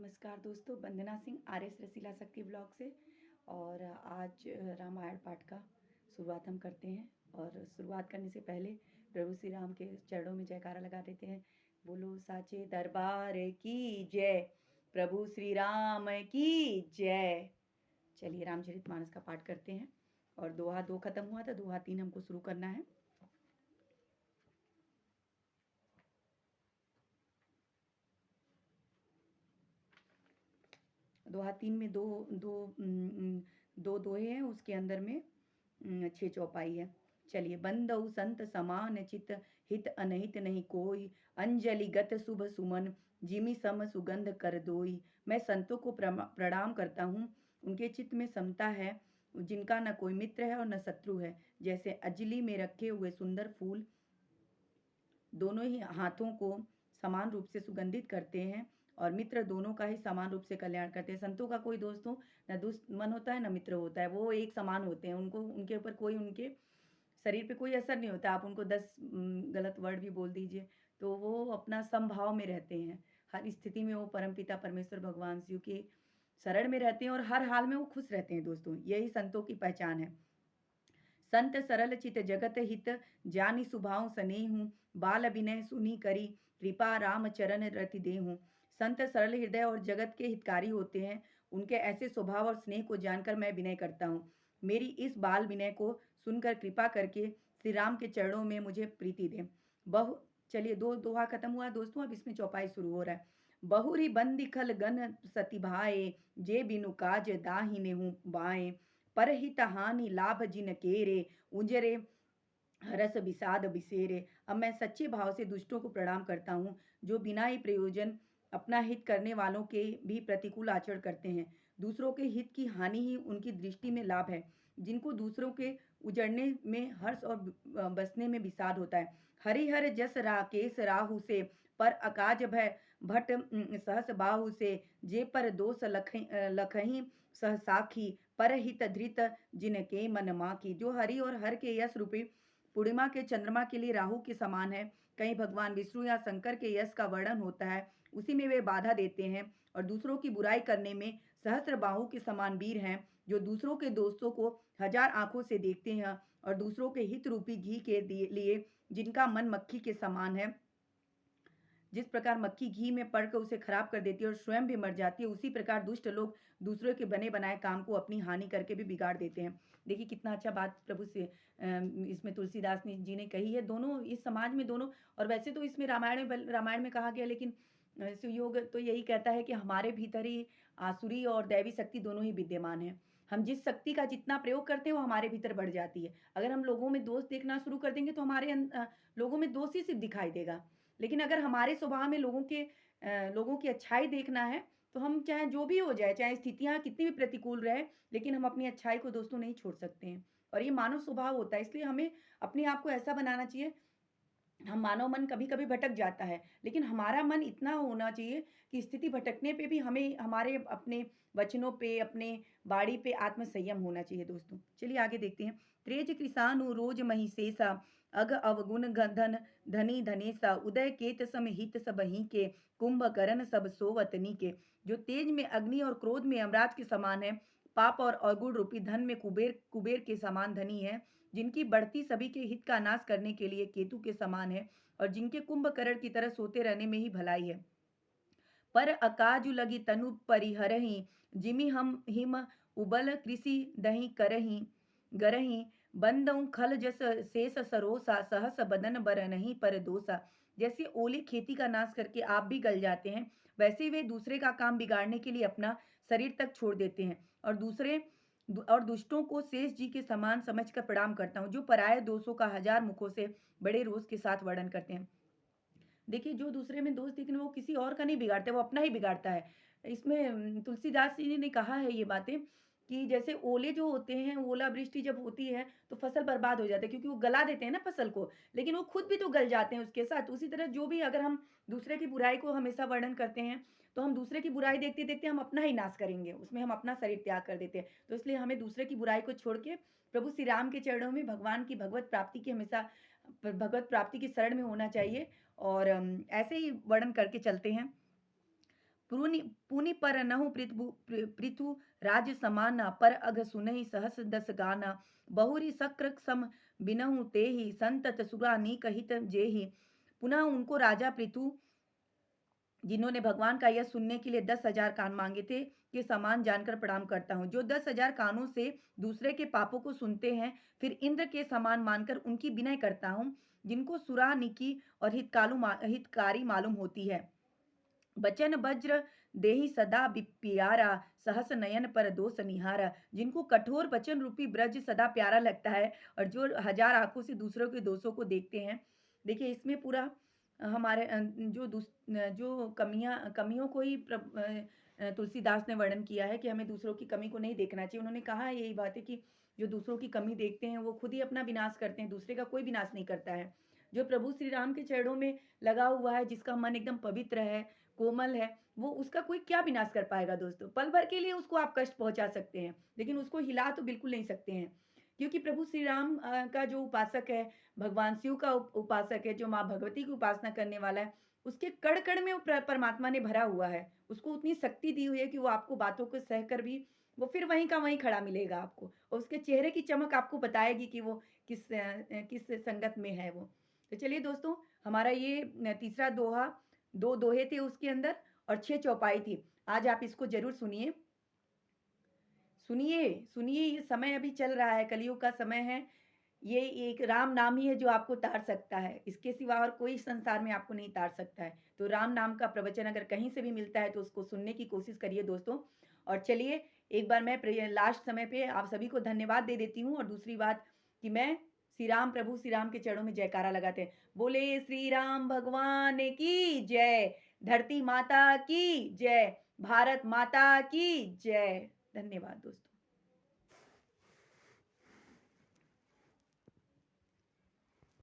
नमस्कार दोस्तों, वंदना सिंह आर.एस. रसीला शक्ति ब्लॉग से। और आज रामायण पाठ का शुरुआत हम करते हैं। और शुरुआत करने से पहले प्रभु श्री राम के चरणों में जयकारा लगा देते हैं। बोलो साचे दरबार की जय, प्रभु श्री राम की जय। चलिए रामचरितमानस का पाठ करते हैं। और दोहा 2 खत्म हुआ था, दोहा 3 हमको शुरू करना है। दोहा 3 में दो दोहे हैं, उसके अंदर में 6 चौपाई है। चलिए। बंदउ संत समान चित, हित अनहित नहीं कोई, अंजलि गत शुभ सुमन, जिमि सम सुगंध कर दोई। मैं संतों को प्रणाम करता हूँ, उनके चित्त में समता है, जिनका न कोई मित्र है और न शत्रु है। जैसे अंजलि में रखे हुए सुंदर फूल दोनों ही हाथों को समान रूप से सुगंधित करते हैं, और मित्र दोनों का ही समान रूप से कल्याण करते हैं। संतों का कोई दोस्तों न दुश्मन होता है न मित्र होता है, वो एक समान होते हैं। उनको उनके ऊपर कोई उनके शरीर पे कोई असर नहीं होता। आप उनको 10 गलत वर्ड भी बोल दीजिए तो वो अपना समभाव में रहते हैं। हर स्थिति में वो परमपिता परमेश्वर भगवान शिव के शरण में रहते हैं और हर हाल में वो खुश रहते हैं। दोस्तों, यही संतों की पहचान है। संत सरल चित जगत हित, जानि सुभाव स्नेहु, बाल विनय सुनी करी, कृपा राम चरण रति देहु। संत सरल हृदय और जगत के हितकारी होते हैं। उनके ऐसे स्वभाव और स्नेह को जानकर मैं विनय करता हूँ। मेरी इस बाल विनय को सुनकर कृपा करके श्री राम के चरणों में मुझे प्रीति दें। बहु चलिए, दो दोहा खत्म हुआ दोस्तों, अब इसमें चौपाई शुरू हो रहा है। बहुरी बंदी खल गन सती भाए, जे बिनु काज दाहिने हूँ बाएं, परहित हानि लाभ जिन केरे, उजरे रस विषाद बिसेरे। अब मैं सच्चे भाव से दुष्टों को प्रणाम करता हूँ, जो बिना ही प्रयोजन अपना हित करने वालों के भी प्रतिकूल आचरण करते हैं। दूसरों के हित की हानि ही उनकी दृष्टि में लाभ है, जिनको दूसरों के उजड़ने में हर्ष और बसने में विषाद होता है। हरिहर जस राकेश राहु से, पर अकाज भय भट सहस बाहु से, जे पर दोष लखही सह साखी, पर हित धृत जिनके मन माखी। जो हरि और हर के यश रूपी पूर्णिमा के चंद्रमा के लिए राहु के समान है। कहीं भगवान विष्णु या शंकर के यश का वर्णन होता है, उसी में वे बाधा देते हैं। और दूसरों की बुराई करने में सहस्त्र बाहु के समान वीर हैं, जो दूसरों के दोस्तों को 1000 आंखों से देखते हैं, और दूसरों के हित रूपी घी के लिए जिनका मन मक्खी के समान है। जिस प्रकार मक्खी घी में पड़कर उसे खराब कर देती है और स्वयं भी मर जाती है, उसी प्रकार दुष्ट लोग दूसरों के बने बनाए काम को अपनी हानि करके भी बिगाड़ देते हैं। देखिए कितना अच्छा बात प्रभु से इसमें तुलसीदास जी ने कही है। दोनों इस समाज में दोनों, और वैसे तो इसमें रामायण में कहा गया, लेकिन शिवयोग तो यही कहता है कि हमारे भीतर ही आसुरी और दैवी शक्ति दोनों ही विद्यमान है। हम जिस शक्ति का जितना प्रयोग करते हैं वो हमारे भीतर बढ़ जाती है। अगर हम लोगों में दोष देखना शुरू कर देंगे तो हमारे लोगों में दोष ही सिर्फ दिखाई देगा। लेकिन अगर हमारे स्वभाव में लोगों की अच्छाई देखना है, तो हम चाहे जो भी हो जाए, चाहे स्थितियाँ कितनी भी प्रतिकूल रहे, लेकिन हम अपनी अच्छाई को दोस्तों नहीं छोड़ सकते हैं। और ये मानव स्वभाव होता है, इसलिए हमें अपने आप को ऐसा बनाना चाहिए। हम मानव मन कभी-कभी भटक जाता है, लेकिन हमारा मन इतना होना चाहिए कि स्थिति भटकने पे भी हमें हमारे अपने वचनों पे, अपने वाणी पे आत्मसंयम होना चाहिए दोस्तों। चलिए आगे देखते हैं। त्रेज कृसानु रोज महिषेषा, अग अवगुण धन धनी धनेसा, उदय केत सम हित सबहि के, कुंभकर्ण सब सोवतनी के। जो तेज में अग्नि और क्रोध में यमराज के समान है, पाप और अवगुण रूपी धन में कुबेर कुबेर के समान धनी है, जिनकी बढ़ती सभी के हित का नाश करने के लिए केतु के समान है, और जिनके कुंभकर्ण की तरह सोते रहने में ही भलाई है। पर अकाजु लगी तनु परिहरहि, जिमि हम हिम उबल कृषि दही करहि गरहि, बंदउ खल जस शेष सरोसा, सहस बदन बर नहीं पर दोसा। जैसे ओले खेती का नाश करके आप भी गल जाते हैं, वैसे वे दूसरे का काम बिगाड़ने के लिए अपना शरीर तक छोड़ देते हैं। और दुष्टों को शेष जी के समान समझकर प्रणाम करता हूँ, जो पराये दोषों का 1000 मुखों से बड़े रोष के साथ वर्णन करते हैं। देखिए, जो दूसरे में दोष दिखने, वो किसी और का नहीं बिगाड़ता, वो अपना ही बिगाड़ता है। इसमें तुलसीदास जी ने कहा है ये बातें, कि जैसे ओले जो होते हैं, ओलावृष्टि जब होती है तो फसल बर्बाद हो जाती है, क्योंकि वो गला देते हैं ना फसल को, लेकिन वो खुद भी तो गल जाते हैं उसके साथ। उसी तरह जो भी, अगर हम दूसरे की बुराई को हमेशा वर्णन करते हैं, तो हम दूसरे की बुराई देखते-देखते हम अपना ही नाश करेंगे, उसमें हम अपना शरीर त्याग कर देते हैं। तो इसलिए हमें दूसरे की बुराई को छोड़ के प्रभु श्री राम के चरणों में भगवान की भगवत प्राप्ति की हमेशा भगवत प्राप्ति की शरण में होना चाहिए। और ऐसे ही वर्णन करके चलते हैं। पुनि पुनि पर नहु पृथु राज समाना पर अघ सुनहि सहस दस गाना बहुरी सकृत सम बिनहु तेहि संतत सुरानीक हित जेहि। पुनः उनको राजा पृथु जिन्होंने भगवान का यह सुनने के लिए 10,000 कान मांगे थे कि समान जानकर प्रणाम करता हूँ, जो 10,000 कानों से दूसरे के पापों को सुनते हैं, फिर इंद्र के समान मानकर उनकी विनय करता हूँ, जिनको सुरा निकी और हितकारी मालूम होती है। बचन वज्र देहि सदा प्यारा सहस नयन पर दोष निहारा, जिनको कठोर वचन रूपी ब्रज सदा प्यारा लगता है और जो हजार आंखों से दूसरों के दोषों को देखते हैं। देखिए इसमें पूरा हमारे जो कमियों को ही तुलसीदास ने वर्णन किया है कि हमें दूसरों की कमी को नहीं देखना चाहिए। उन्होंने कहा है यही बात है कि जो दूसरों की कमी देखते हैं वो खुद ही अपना विनाश करते हैं, दूसरे का कोई विनाश नहीं करता है। जो प्रभु श्री राम के चरणों में लगा हुआ है, जिसका मन एकदम पवित्र है, कोमल है, वो उसका कोई क्या विनाश कर पाएगा दोस्तों। पल भर के लिए उसको आप कष्ट पहुंचा सकते हैं, लेकिन उसको हिला तो बिल्कुल नहीं सकते हैं, क्योंकि प्रभु श्री राम का जो उपासक है, भगवान शिव का उपासक है, जो माँ भगवती की उपासना करने वाला है, उसके कण कण में वो परमात्मा ने भरा हुआ है। उसको उतनी शक्ति दी हुई है कि वो आपको बातों को सह कर भी वो फिर वहीं का वहीं खड़ा मिलेगा आपको, और उसके चेहरे की चमक आपको बताएगी कि वो किस संगत में है वो। तो चलिए दोस्तों, हमारा ये तीसरा दोहा, 2 दोहे थे उसके अंदर और 6 चौपाई थी। आज आप इसको ज़रूर सुनिए। सुनिए, सुनिए, ये समय अभी चल रहा है, कलयुग का समय है। ये एक राम नाम ही है जो आपको तार सकता है। इसके सिवा और कोई संसार में आपको नहीं तार सकता है। तो राम नाम का प्रवचन अगर कहीं से भी मिलता है तो उसको सुनने की कोशिश करिए दोस्तों। और चलिए एक बार मैं लास्ट समय पे आप सभी को धन्यवाद दे देती हूँ, और दूसरी बात कि मैं श्री राम, प्रभु श्री राम के चरणों में जयकारा लगाते हैं। बोले श्री राम भगवान की जय, धरती माता की जय, भारत माता की जय। धन्यवाद दोस्तों।